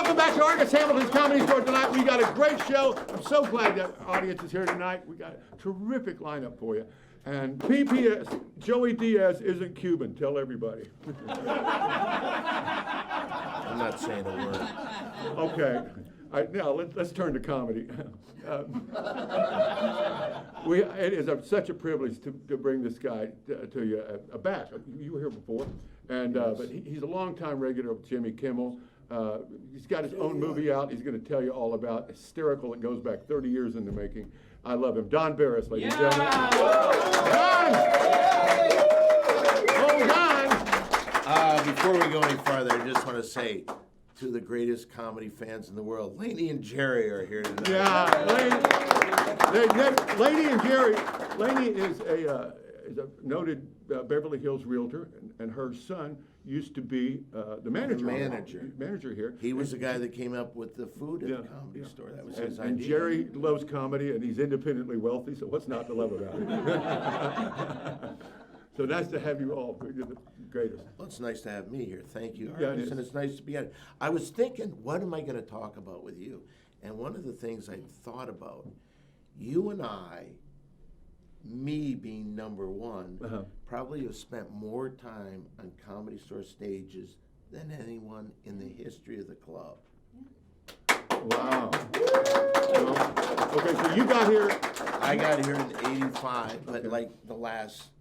welcome back to Argus Hamilton's Comedy Store tonight. We got a great show. I'm so glad that audience is here tonight. We got a terrific lineup for you. And P.P.S. Joey Diaz isn't Cuban. Tell everybody. I'm not saying a word. Okay. Now let's turn to comedy. It is such a privilege to bring this guy to you back. You were here before, and but he's a longtime regular of Jimmy Kimmel. He's got his own movie out. He's going to tell you all about Hysterical. It goes back 30 years in the making. I love him. Don Barris, ladies and gentlemen. Don! Oh, Don! Before we go any farther, I just want to say to the greatest comedy fans in the world, Laney and Jerry are here tonight. Yeah, Laney and Jerry. Laney is a noted Beverly Hills realtor, and her son used to be the manager. Manager here. He was the guy that came up with the food at the Comedy Store. That was his idea. And Jerry loves comedy, and he's independently wealthy, so what's not to love about it? So nice to have you all. You're the greatest. Well, it's nice to have me here. Thank you, Yeah, Argus, and it's nice to be on. I was thinking, what am I going to talk about with you? And one of the things I thought about, you and I, me being number one, probably have spent more time on Comedy Store stages than anyone in the history of the club. Wow. Okay, so you got here. I got here in '85, but like the last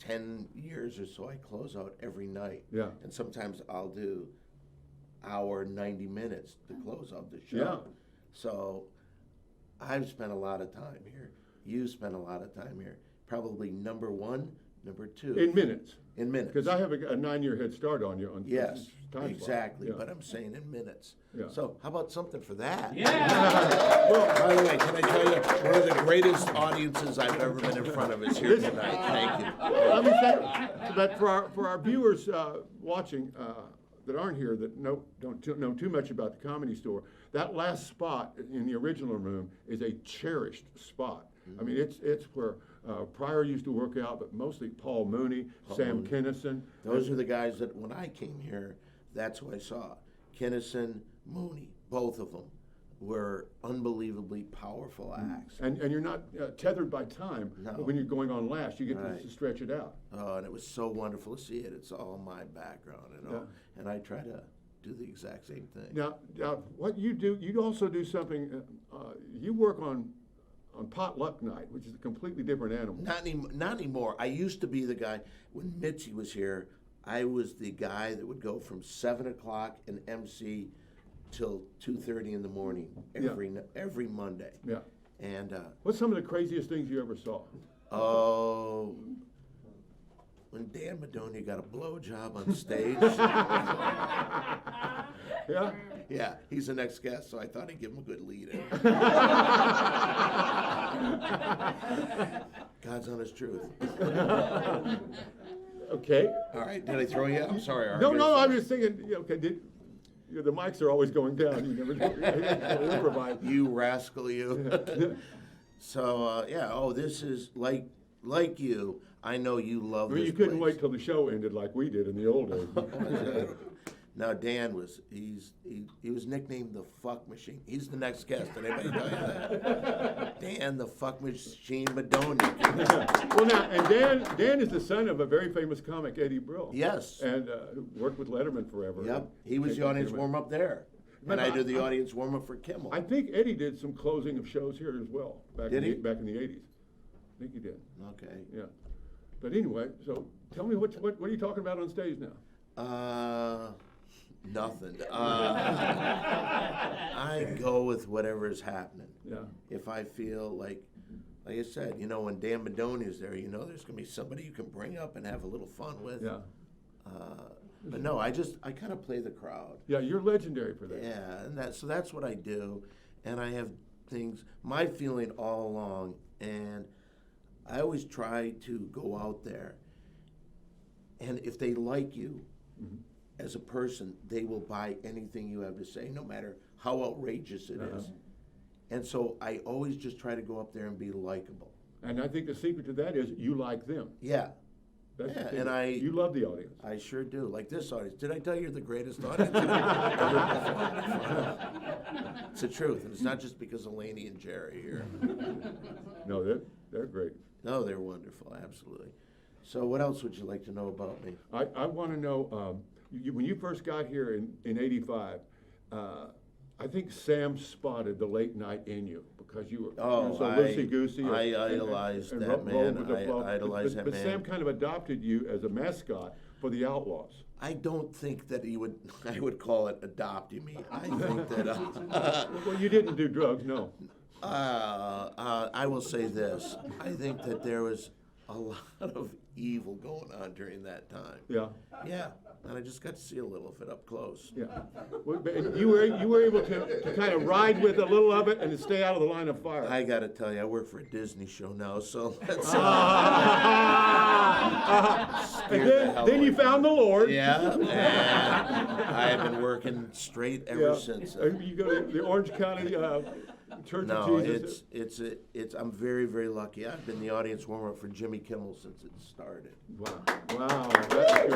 10 years or so, I close out every night. Yeah. And sometimes I'll do hour, 90 minutes to close out the show. Yeah. So I've spent a lot of time here. You spent a lot of time here. Probably number one, number two. In minutes. In minutes. Because I have a 9-year head start on you. Yes, time exactly. slot. Yeah. But I'm saying in minutes. Yeah. So how about something for that? Yeah. Well, by the way, can I tell you, one of the greatest audiences I've ever been in front of is here tonight. Thank you. Let me say that for our viewers watching that aren't here that don't know too much about the Comedy Store, that last spot in the original room is a cherished spot. I mean, it's where Pryor used to work out, but mostly Paul Mooney, Sam Kinison. Those are the guys that when I came here, that's who I saw. Kinison, Mooney, both of them were unbelievably powerful acts. And you're not tethered by time. No. When you're going on last, you get Right. to stretch it out. Oh, and it was so wonderful to see it. It's all my background and all. And I try to do the exact same thing. Now what you do, you also do something, you work on potluck night, which is a completely different animal. Not anymore. I used to be the guy, when Mitzi was here, I was the guy that would go from 7 o'clock and MC till 2:30 in the morning every Monday. Yeah. And What's some of the craziest things you ever saw? oh, when Dan Madonia got a blowjob on stage. Yeah? Yeah, he's the next guest, so I thought I'd give him a good lead in. God's honest truth. Okay. All right, did I throw you out? I'm sorry, Argus. No, I'm just thinking, okay, the mics are always going down. You never improvise. You rascal, you. So, this is like you. I know you love I mean, this you couldn't place. wait till the show ended like we did in the old days. Now, Dan he was nicknamed the fuck machine. He's the next guest. Did anybody tell you that? Dan the fuck machine Madonia. Well, now, and Dan is the son of a very famous comic, Eddie Brill. Yes. And worked with Letterman forever. Yep. He was the audience warm-up there. But And I did the audience warm-up for Kimmel. I think Eddie did some closing of shows here as well. Back Did he? Back in the 80s. I think he did. Okay. Yeah. But anyway, so tell me what are you talking about on stage now? Nothing. I go with whatever is happening. Yeah. If I feel like I said, when Dan Madonia is there, there's going to be somebody you can bring up and have a little fun with. Yeah. But no, I kind of play the crowd. Yeah, you're legendary for that. Yeah, and that's what I do, and I have things. My feeling all along, and I always try to go out there, and if they like you as a person, they will buy anything you have to say, no matter how outrageous it is. And so I always just try to go up there and be likable. And I think the secret to that is you like them. Yeah. That's the Yeah, thing. and You love the audience. I sure do. Like this audience. Did I tell you you're the greatest audience I've ever performed in front of? It's the truth, and it's not just because of Laney and Jerry here. No, they're great. No, they're wonderful, absolutely. So what else would you like to know about me? I want to know, when you first got here in '85, I think Sam spotted the late night in you because you were so loosey-goosey. I idolized and that rolled man. with the flow. I idolized that But man. Sam kind of adopted you as a mascot for the Outlaws. I don't think that I would call it adopting me. I think that, Well, you didn't do drugs, no. I will say this. I think that there was a lot of evil going on during that time. Yeah, Yeah, and I just got to see a little of it up close. yeah. Well, but you were able to kind of ride with a little of it and to stay out of the line of fire. I got to tell you, I work for a Disney show now, so let's. And then you found the Lord. Yeah, and I have been working straight ever since. You go to the Orange County Church No, of Jesus. it's. I'm very, very lucky. I've been the audience warmer for Jimmy Kimmel since it started. Wow, that's great.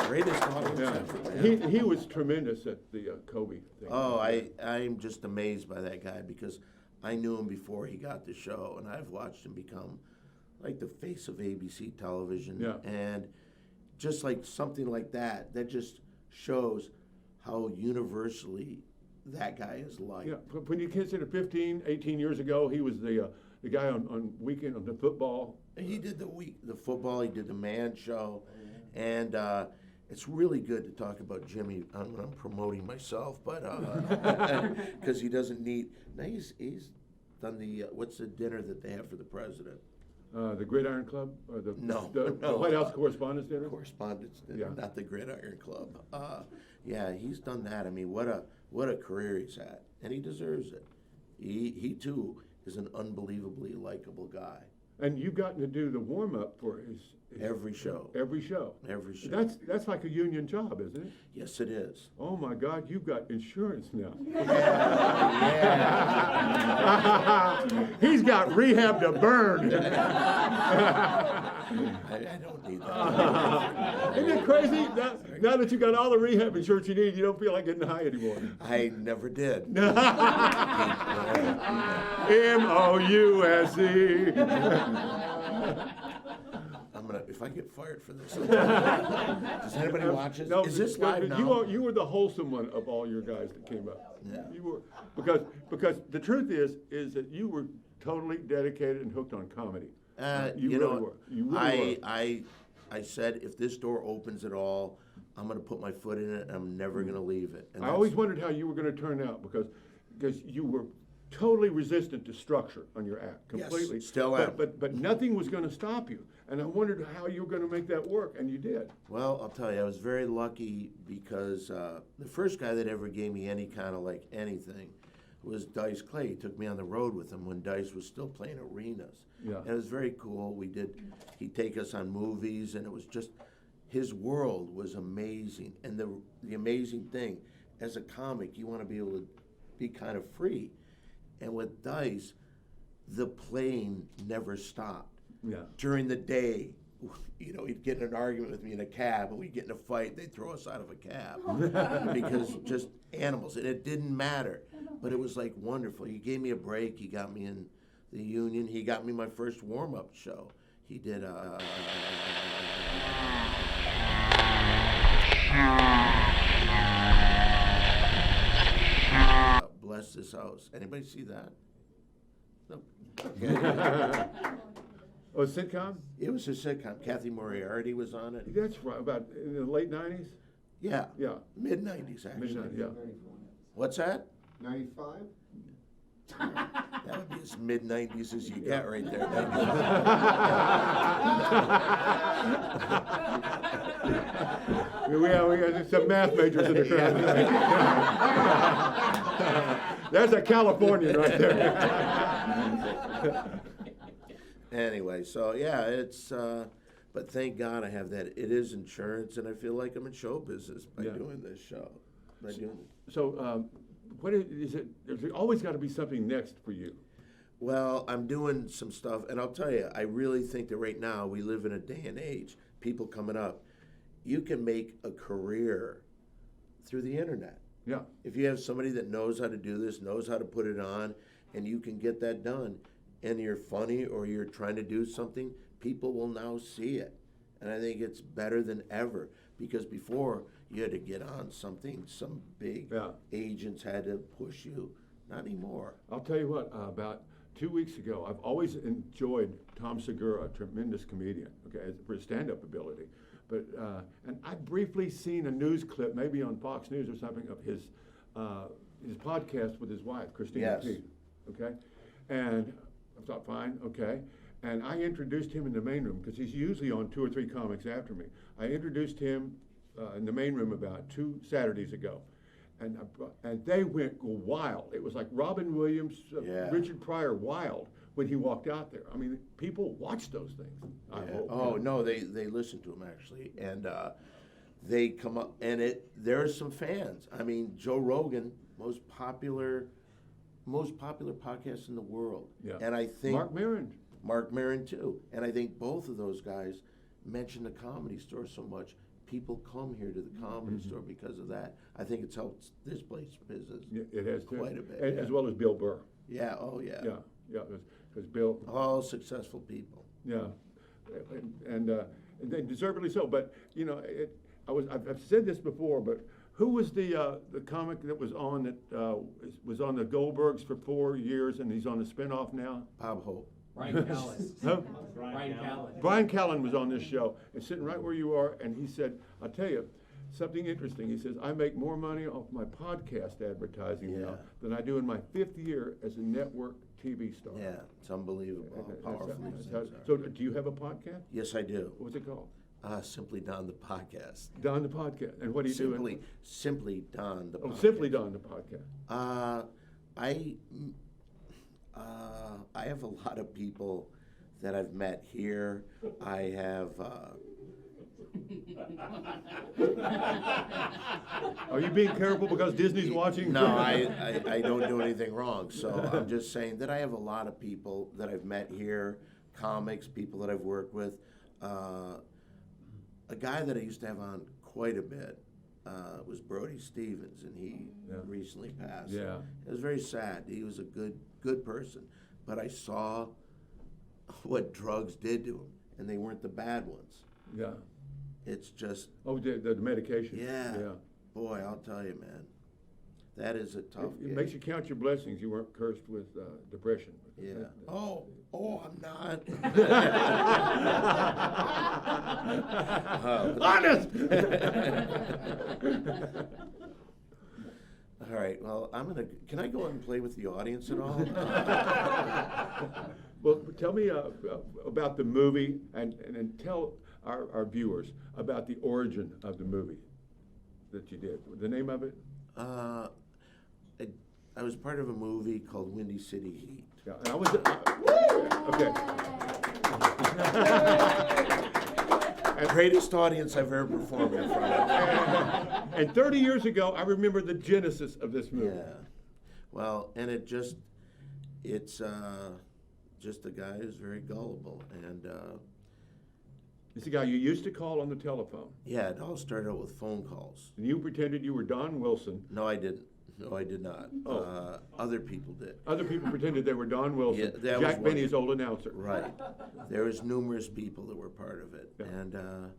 Greatest audience Yeah. ever, man. He was tremendous at the Kobe thing. Oh, I'm just amazed by that guy because I knew him before he got the show, and I've watched him become like the face of ABC television. Yeah. And just like something like that just shows how universally that guy is liked. Yeah, when you consider 15, 18 years ago, he was the guy on weekend on the football. He did the football, he did the man show, and it's really good to talk about Jimmy when I'm promoting myself, but because he doesn't need. Now he's done the what's the dinner that they have for the president? The Gridiron Club, or the No, White House Correspondents' Dinner. Correspondence dinner, Yeah. not the Gridiron Club. Yeah, he's done that. I mean, what a career he's had, and he deserves it. He too is an unbelievably likable guy. And you've gotten to do the warm up for his Every show. Every show. Every show. That's like a union job, isn't it? Yes, it is. Oh my God, you've got insurance now. Yeah. He's got rehab to burn. I don't need that. Isn't it crazy? Now that you got all the rehab insurance you need, you don't feel like getting high anymore. I never did. M-O-U-S-E. If I get fired for this, does anybody watch it? No, Is this live now? You were the wholesome one of all your guys that came up. Yeah. You were, because the truth is that you were totally dedicated and hooked on comedy. You really were. You really were. I said, if this door opens at all, I'm going to put my foot in it, and I'm never going to leave it. And I always wondered how you were going to turn out because you were totally resistant to structure on your act, completely. Yes, still am. But nothing was going to stop you, and I wondered how you were going to make that work, and you did. Well, I'll tell you, I was very lucky because the first guy that ever gave me any kind of like anything was Dice Clay. He took me on the road with him when Dice was still playing arenas. Yeah. And it was very cool. He'd take us on movies, and it was just, his world was amazing. And the amazing thing, as a comic, you want to be able to be kind of free. And with Dice, the playing never stopped. Yeah. During the day, he'd get in an argument with me in a cab, and we'd get in a fight. They'd throw us out of a cab because just animals, and it didn't matter. But it was like wonderful. He gave me a break. He got me in the union. He got me my first warm-up show. He did Bless This House. Anybody see that? No. Okay. Oh, a sitcom? It was a sitcom. Kathy Moriarty was on it. That's right. About in the late 90s? Yeah. Yeah. Mid-90s, actually. Mid-90s, yeah. What's that? 95? That would be as mid-90s as you get right there. We got some math majors in the crowd. That's a Californian right there. Anyway, so yeah, it's, but thank God I have that. It is insurance, and I feel like I'm in show business by doing this show. So, what is it? There's always got to be something next for you. Well, I'm doing some stuff, and I'll tell you, I really think that right now we live in a day and age, people coming up, you can make a career through the internet. Yeah. If you have somebody that knows how to do this, knows how to put it on, and you can get that done, and you're funny or you're trying to do something, people will now see it. And I think it's better than ever, because before you had to get on something, some big agents had to push you. Not anymore. I'll tell you what, about 2 weeks ago, I've always enjoyed Tom Segura, a tremendous comedian, okay, for his stand-up ability. But, and I'd briefly seen a news clip, maybe on Fox News or something, of his podcast with his wife, Christina Yes. P. Okay? And I thought, fine, okay. And I introduced him in the main room, because he's usually on 2 or 3 comics after me. I introduced him in the main room about 2 Saturdays ago. And they went wild. It was like Robin Williams, Richard Pryor wild when he walked out there. I mean, people watch those things. I hope. Oh, no, they listen to him actually, and they come up, and there are some fans. I mean, Joe Rogan, most popular podcast in the world. Yeah. And I think Mark Maron too. And I think both of those guys mention the Comedy Store so much. People come here to the Comedy Store because of that. I think it's helped this place business. It has quite a bit, as well as Bill Burr. Yeah. Oh, yeah. Yeah, because Bill. All successful people. Yeah, and they deservedly so. But you know, I've said this before, but who was the comic that was on the Goldbergs for 4 years, and he's on the spinoff now? Bob Hope. Brian Callen. Huh? Brian Callen. Brian Callen was on this show and sitting right where you are, and he said, "I'll tell you something interesting." He says, "I make more money off my podcast advertising now than I do in my 5th year as a network TV star." Yeah, it's unbelievable how powerful these things are. So, do you have a podcast? Yes, I do. What's it called? Simply Don the Podcast. Don the Podcast. And what do you do? Simply Don the Podcast. Oh, Simply Don the Podcast. I have a lot of people that I've met here. I have. Are you being careful because Disney's watching? No, I don't do anything wrong. So I'm just saying that I have a lot of people that I've met here, comics, people that I've worked with. A guy that I used to have on quite a bit was Brody Stevens, and he recently passed. Yeah. It was very sad. He was a good person, but I saw what drugs did to him, and they weren't the bad ones. Yeah. It's just. Oh, the medication. Yeah. Boy, I'll tell you, man, that is a tough. It makes you count your blessings. You weren't cursed with depression. Yeah. Oh, I'm not. Honest. All right. Well, can I go and play with the audience at all? Well, tell me about the movie, and tell our viewers about the origin of the movie that you did. The name of it? I was part of a movie called Windy City Heat. Yeah, and I was. Okay. Greatest audience I've ever performed in front of. And 30 years ago, I remember the genesis of this movie. Yeah. Well, and it's just a guy who's very gullible, and It's a guy you used to call on the telephone. yeah, it all started out with phone calls. And you pretended you were Don Wilson. No, I didn't. No, I did not. Oh. Other people did. Other people pretended they were Don Wilson. Yeah, that was Jack one. Benny's old announcer. Right. There was numerous people that were part of it, Yeah. and well,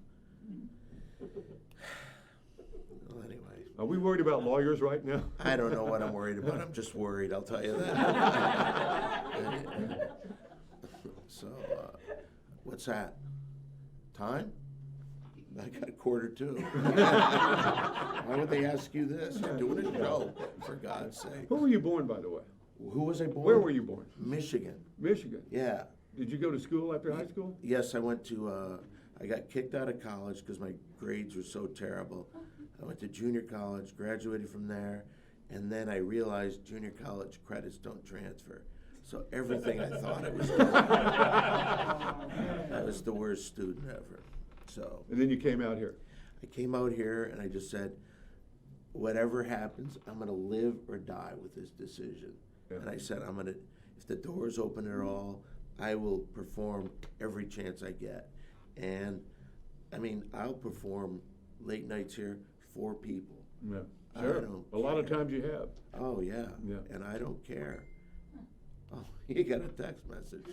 anyway. Are we worried about lawyers right now? I don't know what I'm worried about. I'm just worried, I'll tell you that. So, what's that? Time? I got 1:45. Why would they ask you this? You're doing a show, for God's sake. Where were you born, by the way? Who was I born? Where were you born? Michigan. Michigan. Yeah. Did you go to school after high school? Yes, I went to, I got kicked out of college because my grades were so terrible. I went to junior college, graduated from there, and then I realized junior college credits don't transfer. So everything I thought I was doing, I was the worst student ever. So And then you came out here. I came out here and I just said, whatever happens, I'm going to live or die with this decision. Yeah. And I said, if the doors open at all, I will perform every chance I get. And I mean, I'll perform late nights here, 4 people. Yeah, I sure. don't A lot of care. times you have. Oh, yeah. Yeah. And I don't care. Oh, you got a text message.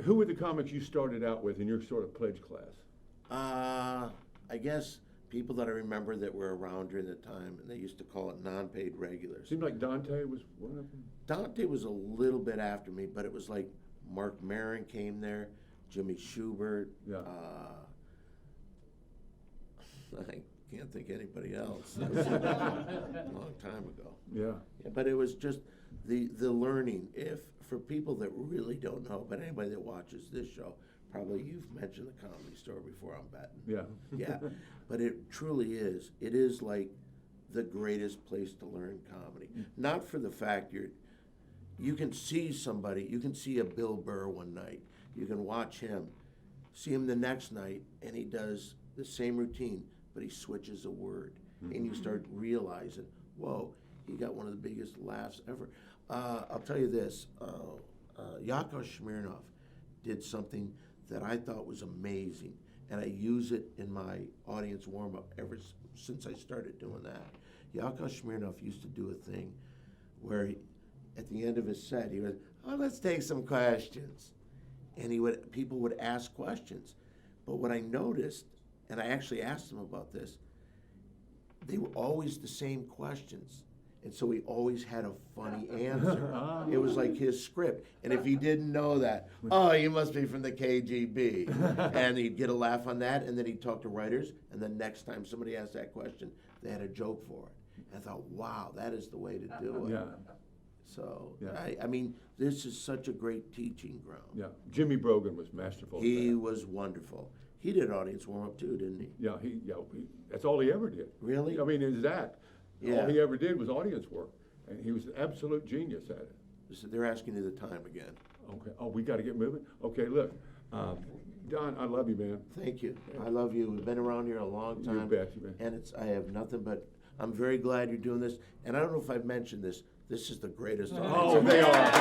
Who were the comics you started out with in your sort of pledge class? I guess people that I remember that were around during the time, and they used to call it non-paid regulars. Seemed like Dante was one of them. Dante was a little bit after me, but it was like Mark Maron came there, Jimmy Schubert. Yeah. I can't think of anybody else. That was a long time ago. Yeah. Yeah, but it was just the learning. If for people that really don't know, but anybody that watches this show, probably you've mentioned the Comedy Store before, I'm betting. Yeah. Yeah, but it truly is. It is like the greatest place to learn comedy. Not for the fact you can see somebody, you can see a Bill Burr one night, you can watch him, see him the next night, and he does the same routine, but he switches a word, and you start realizing, whoa, he got one of the biggest laughs ever. I'll tell you this, Yakov Smirnoff did something that I thought was amazing, and I use it in my audience warm-up ever since I started doing that. Yakov Smirnoff used to do a thing where at the end of his set, he would, let's take some questions. And people would ask questions. But what I noticed, and I actually asked him about this, they were always the same questions. And so he always had a funny answer. It was like his script. And if he didn't know that, you must be from the KGB. And he'd get a laugh on that, and then he'd talk to writers, and then next time somebody asked that question, they had a joke for it. And I thought, wow, that is the way to do it. Yeah. So, Yeah. I mean, this is such a great teaching ground. Yeah. Jimmy Brogan was masterful. at He that. was wonderful. He did audience warm-up too, didn't he? Yeah, that's all he ever did. Really? I mean, his act. Yeah. All he ever did was audience work, and he was an absolute genius at it. So they're asking you the time again. Okay. Oh, we got to get moving. Okay, look, Don, I love you, man. Thank you. I love you. We've been around here a long time. You bet, you bet. And I have nothing but, I'm very glad you're doing this. And I don't know if I've mentioned this. This is the greatest Oh, audience. they are.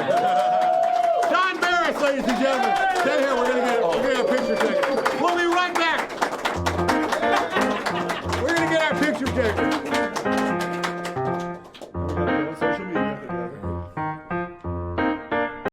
Don Barris, ladies and gentlemen. Stay here. We're gonna